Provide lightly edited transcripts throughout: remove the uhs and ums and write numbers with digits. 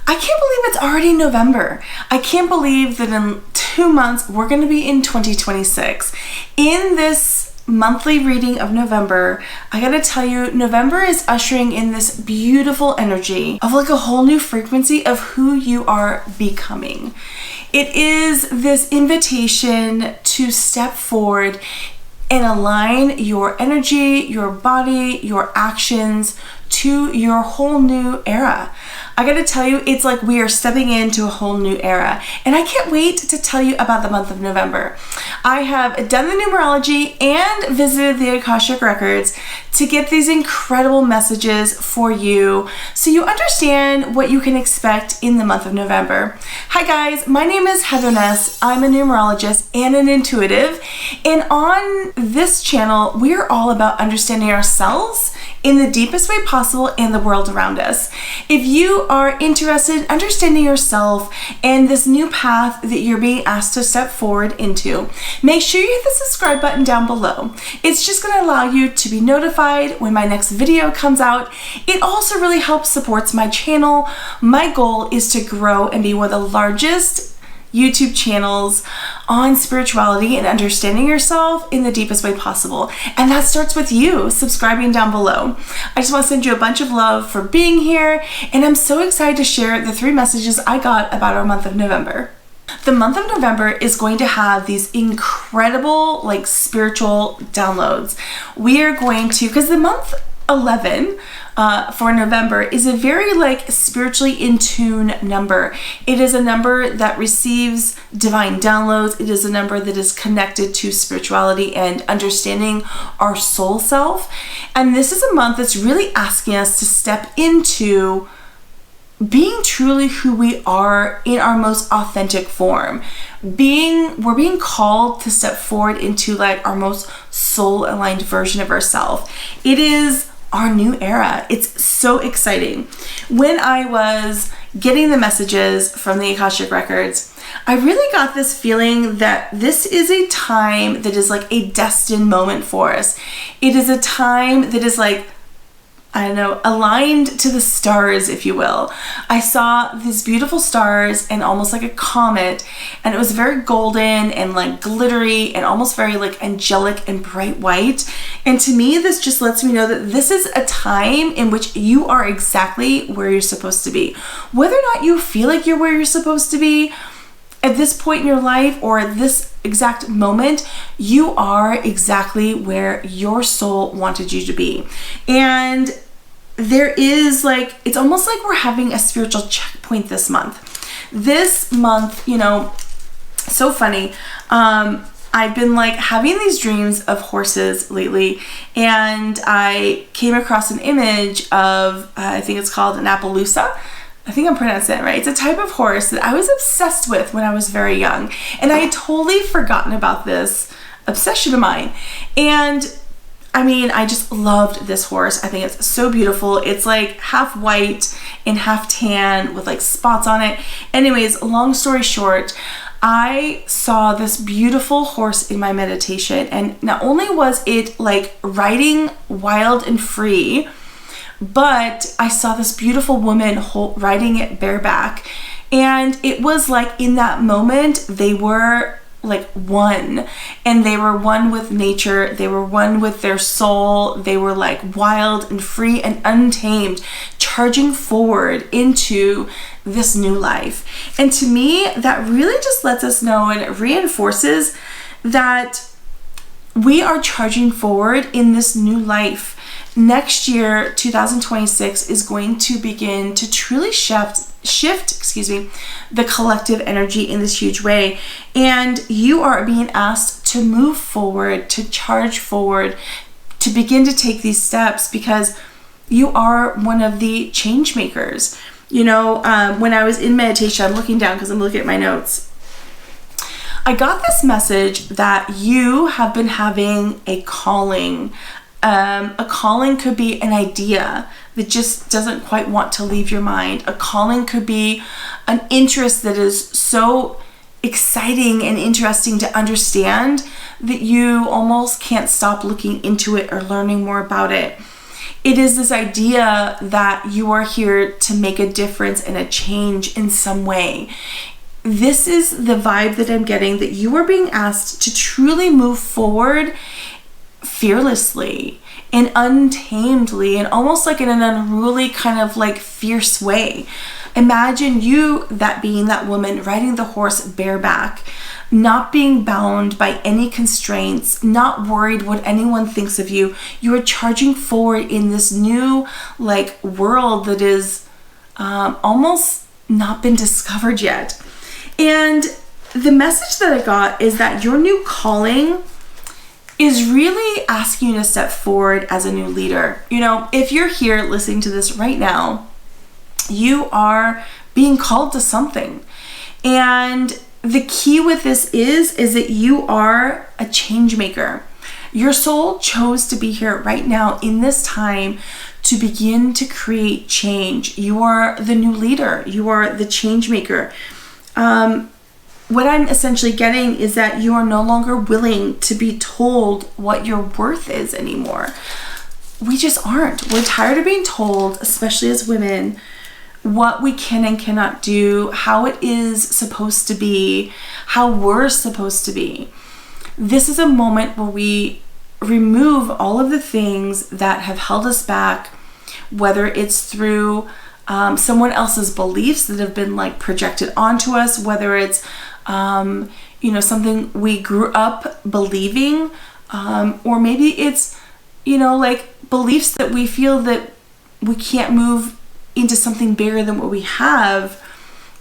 I can't believe it's already November. I can't believe that in 2 months we're going to be in 2026. In this monthly reading of November, I gotta tell you, November is ushering in this beautiful energy of like a whole new frequency of who you are becoming. It is this invitation to step forward and align your energy, your body, your actions to your whole new era. I gotta tell you, it's like we are stepping into a whole new era. And I can't wait to tell you about the month of November. I have done the numerology and visited the Akashic Records to get these incredible messages for you so you understand what you can expect in the month of November. Hi guys, my name is Ness. I'm a numerologist and an intuitive. And on this channel, we're all about understanding ourselves in the deepest way possible and the world around us. If you are interested in understanding yourself and this new path that you're being asked to step forward into, make sure you hit the subscribe button down below. It's just going to allow you to be notified when my next video comes out. It also really helps supports my channel. My goal is to grow and be one of the largest YouTube channels on spirituality and understanding yourself in the deepest way possible. And that starts with you subscribing down below. I just want to send you a bunch of love for being here, and I'm so excited to share the 3 messages I got about our month of November. The month of November is going to have these incredible like spiritual downloads. We are going to, because the month 11 for November is a very like spiritually in tune number. It is a number that receives divine downloads. It is a number that is connected to spirituality and understanding our soul self. And this is a month that's really asking us to step into being truly who we are in our most authentic form. We're being called to step forward into like our most soul aligned version of ourselves. It is our new era. It's so exciting. When I was getting the messages from the Akashic Records, I really got this feeling that this is a time that is like a destined moment for us. It is a time that is like, I don't know, aligned to the stars, if you will. I saw these beautiful stars and almost like a comet, and it was very golden and like glittery and almost very like angelic and bright white. And to me, this just lets me know that this is a time in which you are exactly where you're supposed to be. Whether or not you feel like you're where you're supposed to be at this point in your life or at this exact moment, you are exactly where your soul wanted you to be. And there is like, it's almost like we're having a spiritual checkpoint this month. This month, you know, so funny. I've been like having these dreams of horses lately, and I came across an image of, I think it's called an Appaloosa. I think I'm pronouncing it right. It's a type of horse that I was obsessed with when I was very young, and I had totally forgotten about this obsession of mine. And I mean, I just loved this horse. I think it's so beautiful. It's like half white and half tan with like spots on it. Anyways, long story short, I saw this beautiful horse in my meditation, and not only was it like riding wild and free, but I saw this beautiful woman riding it bareback. And it was like in that moment, they were like one, and they were one with nature. They were one with their soul. They were like wild and free and untamed, charging forward into this new life. And to me, that really just lets us know and reinforces that we are charging forward in this new life. Next year, 2026, is going to begin to truly shift the collective energy in this huge way. And you are being asked to move forward, to charge forward, to begin to take these steps, because you are one of the change makers. You know, when I was in meditation, I'm looking down because I'm looking at my notes. I got this message that you have been having a calling. A calling could be an idea that just doesn't quite want to leave your mind. A calling could be an interest that is so exciting and interesting to understand that you almost can't stop looking into it or learning more about it. It is this idea that you are here to make a difference and a change in some way. This is the vibe that I'm getting, that you are being asked to truly move forward fearlessly and untamedly, and almost like in an unruly kind of like fierce way. Imagine you, that being that woman, riding the horse bareback, not being bound by any constraints, not worried what anyone thinks of you. You are charging forward in this new like world that is almost not been discovered yet. And the message that I got is that your new calling is really asking you to step forward as a new leader. You know, if you're here listening to this right now, you are being called to something. And the key with this is that you are a change maker. Your soul chose to be here right now in this time to begin to create change. You are the new leader. You are the change maker. What I'm essentially getting is that you are no longer willing to be told what your worth is anymore. We just aren't. We're tired of being told, especially as women, what we can and cannot do, how it is supposed to be, how we're supposed to be. This is a moment where we remove all of the things that have held us back, whether it's through someone else's beliefs that have been like projected onto us, whether it's something we grew up believing, or maybe it's like beliefs that we feel that we can't move into something bigger than what we have.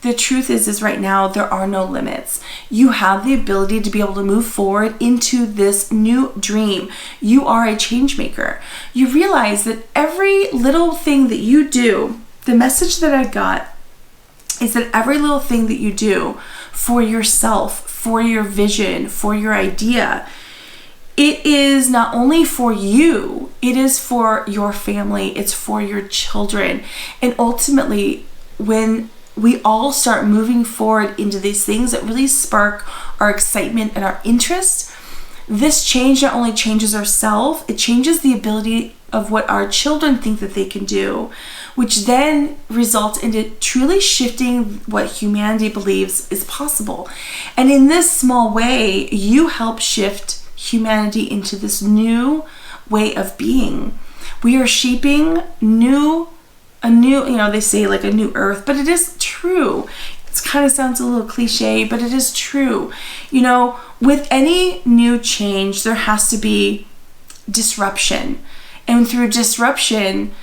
The truth is right now there are no limits. You have the ability to be able to move forward into this new dream. You are a change maker. You realize that every little thing that you do, the message that I got is that every little thing that you do for yourself, for your vision, for your idea, it is not only for you, it is for your family, it's for your children. And ultimately, when we all start moving forward into these things that really spark our excitement and our interest, this change not only changes ourselves, it changes the ability of what our children think that they can do, which then results into truly shifting what humanity believes is possible. And in this small way, you help shift humanity into this new way of being. We are shaping a new, they say like a new earth, but it is true. It kind of sounds a little cliche, but it is true. With any new change, there has to be disruption. And through disruption,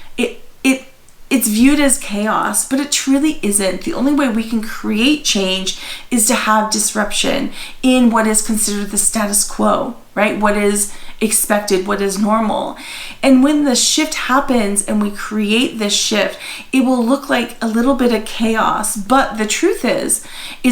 it's viewed as chaos, but it truly isn't. The only way we can create change is to have disruption in what is considered the status quo, right? What is expected, what is normal. And when the shift happens and we create this shift, it will look like a little bit of chaos. But the truth is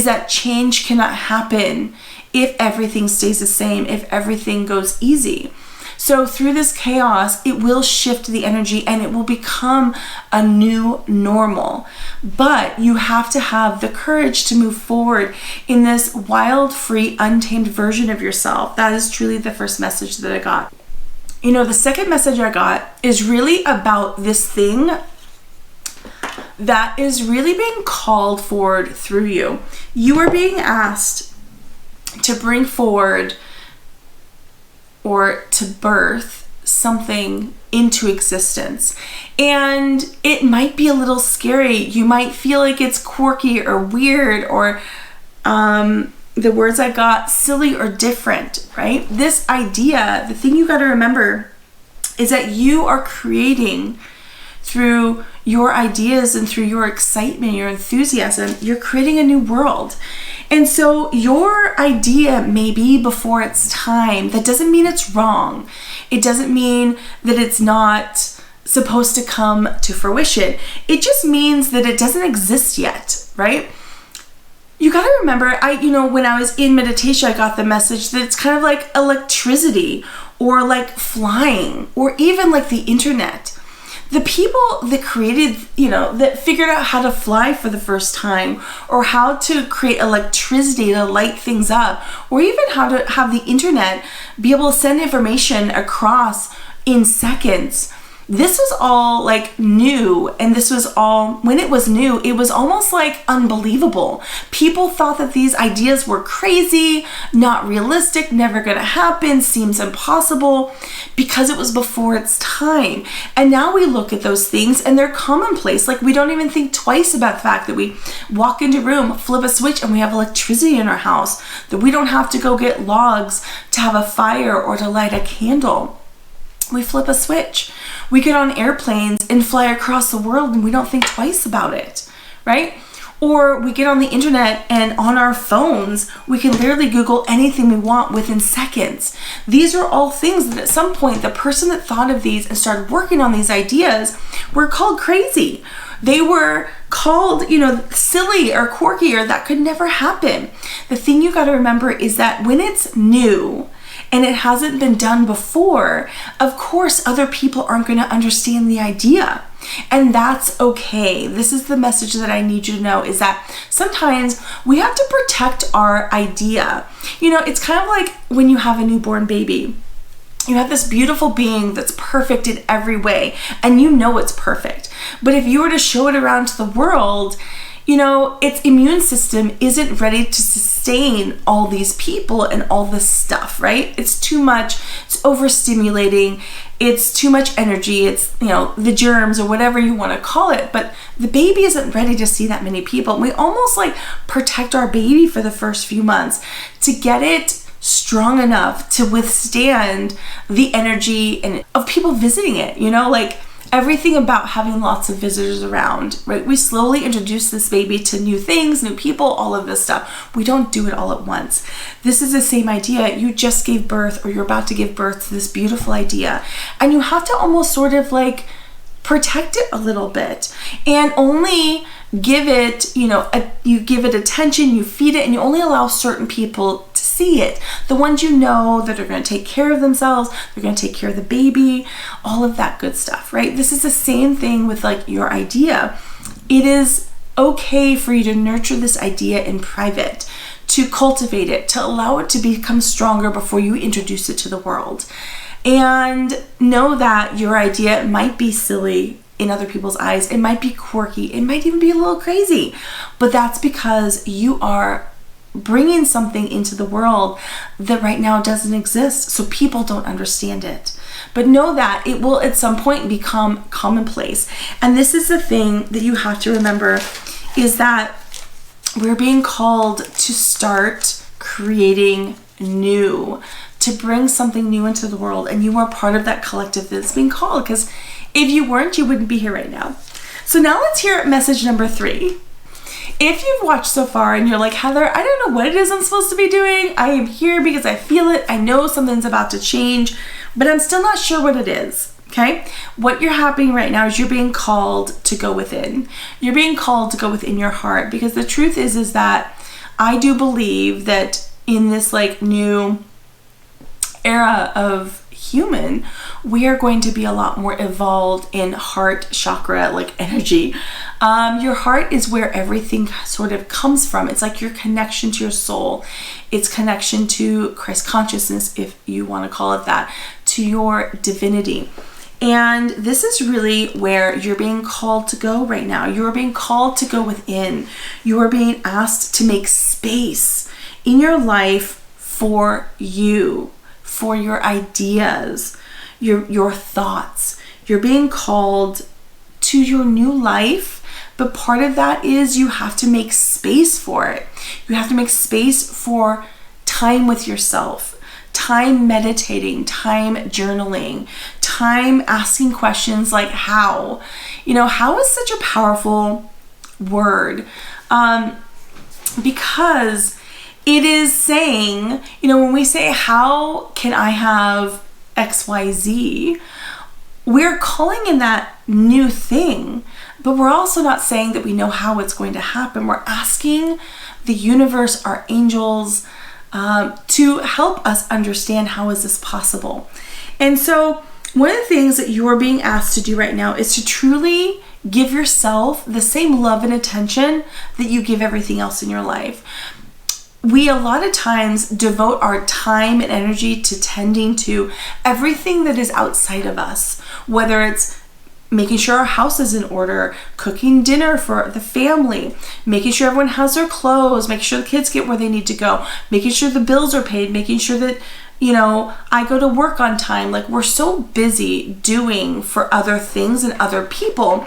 that change cannot happen if everything stays the same, if everything goes easy. So through this chaos, it will shift the energy and it will become a new normal. But you have to have the courage to move forward in this wild, free, untamed version of yourself. That is truly the first message that I got. The second message I got is really about this thing that is really being called forward through you. You are being asked to bring forward or to birth something into existence. And it might be a little scary. You might feel like it's quirky or weird, or the words I got, silly or different, right? This idea, the thing you got to remember is that you are creating through your ideas and through your excitement, your enthusiasm, you're creating a new world. And so your idea may be before its time. That doesn't mean it's wrong. It doesn't mean that it's not supposed to come to fruition. It just means that it doesn't exist yet, right? You got to remember, when I was in meditation, I got the message that it's kind of like electricity or like flying or even like the internet. The people that created, that figured out how to fly for the first time, or how to create electricity to light things up, or even how to have the internet be able to send information across in seconds, this was all like new, and this was all, when it was new, it was almost like unbelievable. People thought that these ideas were crazy, not realistic, never gonna happen, seems impossible, because it was before its time. And now we look at those things and they're commonplace. Like, we don't even think twice about the fact that we walk into a room, flip a switch, and we have electricity in our house, that we don't have to go get logs to have a fire or to light a candle. We flip a switch. We get on airplanes and fly across the world and we don't think twice about it, right? Or we get on the internet and on our phones, we can literally Google anything we want within seconds. These are all things that at some point, the person that thought of these and started working on these ideas were called crazy. They were called, silly or quirky, or that could never happen. The thing you got to remember is that when it's new, and it hasn't been done before, of course, other people aren't going to understand the idea. And that's okay. This is the message that I need you to know, is that sometimes we have to protect our idea. It's kind of like when you have a newborn baby. You have this beautiful being that's perfect in every way, and it's perfect. But if you were to show it around to the world, its immune system isn't ready to sustain all these people and all this stuff, right? It's too much, it's overstimulating, it's too much energy, it's, the germs or whatever you want to call it, but the baby isn't ready to see that many people. We almost like protect our baby for the first few months to get it strong enough to withstand the energy and of people visiting it, everything about having lots of visitors around, right? We slowly introduce this baby to new things, new people, all of this stuff. We don't do it all at once. This is the same idea. You just gave birth, or you're about to give birth to this beautiful idea, and you have to almost sort of like protect it a little bit and only give it, you give it attention, you feed it, and you only allow certain people to see it. The ones that are going to take care of themselves, they're going to take care of the baby, all of that good stuff, right? This is the same thing with like your idea. It is okay for you to nurture this idea in private, to cultivate it, to allow it to become stronger before you introduce it to the world. And know that your idea might be silly in other people's eyes. It might be quirky. It might even be a little crazy. But that's because you are bringing something into the world that right now doesn't exist. So people don't understand it. But know that it will at some point become commonplace. And this is the thing that you have to remember, is that we're being called to start creating new, to bring something new into the world, and you are part of that collective that's being called, because if you weren't, you wouldn't be here right now. So now let's hear message number 3. If you've watched so far and you're like, Heather, I don't know what it is I'm supposed to be doing. I am here because I feel it. I know something's about to change, but I'm still not sure what it is. Okay? What you're happening right now is you're being called to go within. You're being called to go within your heart, because the truth is that I do believe that in this like new era of human, we are going to be a lot more evolved in heart chakra, like energy. Your heart is where everything sort of comes from. It's like your connection to your soul. It's connection to Christ consciousness, if you want to call it that, to your divinity. And this is really where you're being called to go right now. You are being called to go within. You are being asked to make space in your life for you, for your ideas, your thoughts. You're being called to your new life, but part of that is you have to make space for it. You have to make space for time with yourself, time meditating, time journaling, time asking questions like how. How is such a powerful word, because it is saying, when we say, how can I have XYZ, we're calling in that new thing, but we're also not saying that we know how it's going to happen. We're asking the universe, our angels, to help us understand, how is this possible? And so one of the things that you are being asked to do right now is to truly give yourself the same love and attention that you give everything else in your life. We a lot of times devote our time and energy to tending to everything that is outside of us, whether it's making sure our house is in order, cooking dinner for the family, making sure everyone has their clothes, making sure the kids get where they need to go, making sure the bills are paid, making sure that, you know, I go to work on time. Like, we're so busy doing for other things and other people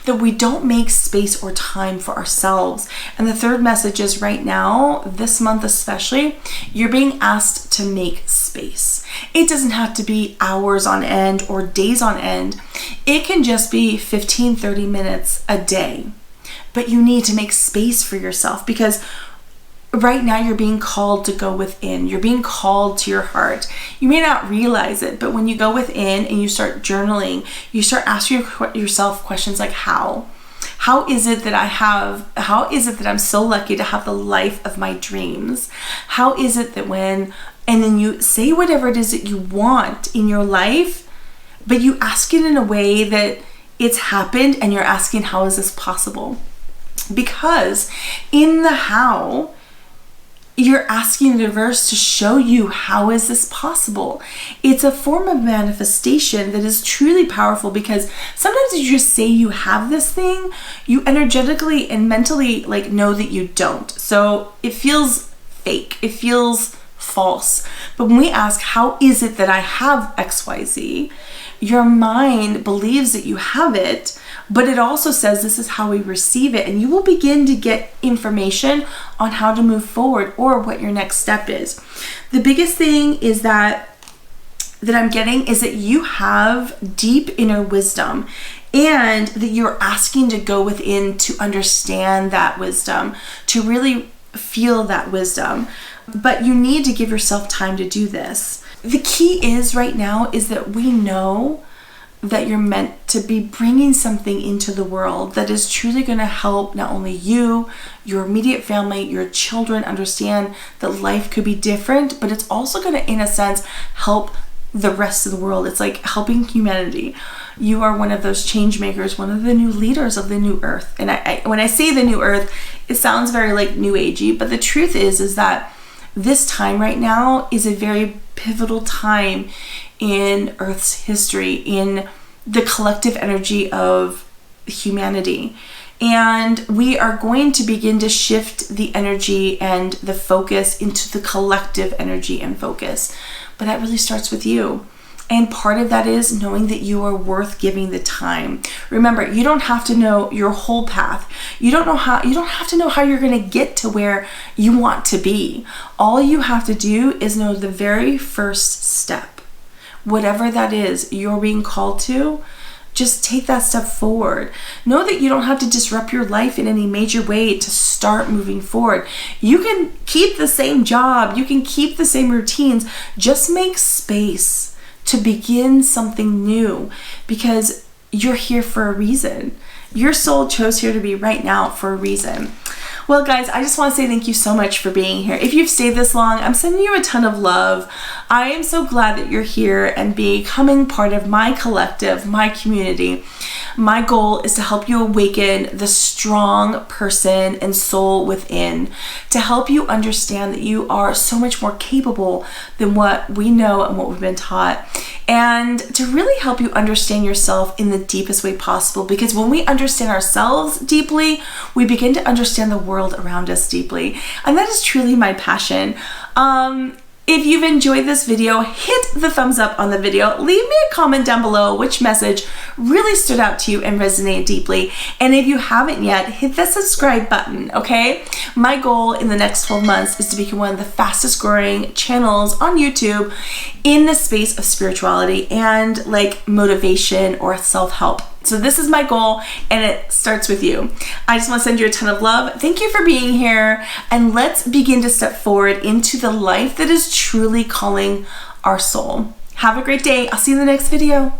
that we don't make space or time for ourselves. And the third message is, right now, this month especially, you're being asked to make space. It doesn't have to be hours on end or days on end. It can just be 15, 30 minutes a day. But you need to make space for yourself, because right now you're being called to go within. You're being called to your heart. You may not realize it, but when you go within and you start journaling, you start asking yourself questions like, how is it that I'm so lucky to have the life of my dreams? How is it that and then you say whatever it is that you want in your life, but you ask it in a way that it's happened, and you're asking, how is this possible? Because in the how, you're asking the universe to show you, how is this possible? It's a form of manifestation that is truly powerful, because sometimes you just say you have this thing, you energetically and mentally know that you don't. So it feels fake. It feels false. But when we ask, how is it that I have XYZ? Your mind believes that you have it, but it also says this is how we receive it, and you will begin to get information on how to move forward or what your next step is. The biggest thing is that I'm getting is that you have deep inner wisdom, and that you're asking to go within to understand that wisdom, to really feel that wisdom. But you need to give yourself time to do this. The key is right now is that we know that you're meant to be bringing something into the world that is truly going to help not only you, your immediate family, your children understand that life could be different, but it's also going to, in a sense, help the rest of the world. It's like helping humanity. You are one of those change makers, one of the new leaders of the new earth. And I when I say the new earth, it sounds very new agey, but the truth is that this time right now is a very pivotal time in Earth's history, in the collective energy of humanity. And we are going to begin to shift the energy and the focus into the collective energy and focus. But that really starts with you. And part of that is knowing that you are worth giving the time. Remember, you don't have to know your whole path. You don't have to know how you're going to get to where you want to be. All you have to do is know the very first step. Whatever that is you're being called to, just take that step forward. Know that you don't have to disrupt your life in any major way to start moving forward. You can keep the same job. You can keep the same routines. Just make space to begin something new, because you're here for a reason. Your soul chose here to be right now for a reason. Well, guys, I just want to say thank you so much for being here. If you've stayed this long, I'm sending you a ton of love. I am so glad that you're here and becoming part of my collective, my community. My goal is to help you awaken the strong person and soul within, to help you understand that you are so much more capable than what we know and what we've been taught, and to really help you understand yourself in the deepest way possible. Because when we understand ourselves deeply, we begin to understand the world around us deeply. And that is truly my passion. If you've enjoyed this video, hit the thumbs up on the video. Leave me a comment down below which message really stood out to you and resonated deeply. And if you haven't yet, hit the subscribe button, okay? My goal in the next 12 months is to become one of the fastest growing channels on YouTube in the space of spirituality and motivation or self-help. So this is my goal, and it starts with you. I just want to send you a ton of love. Thank you for being here, and let's begin to step forward into the life that is truly calling our soul. Have a great day. I'll see you in the next video.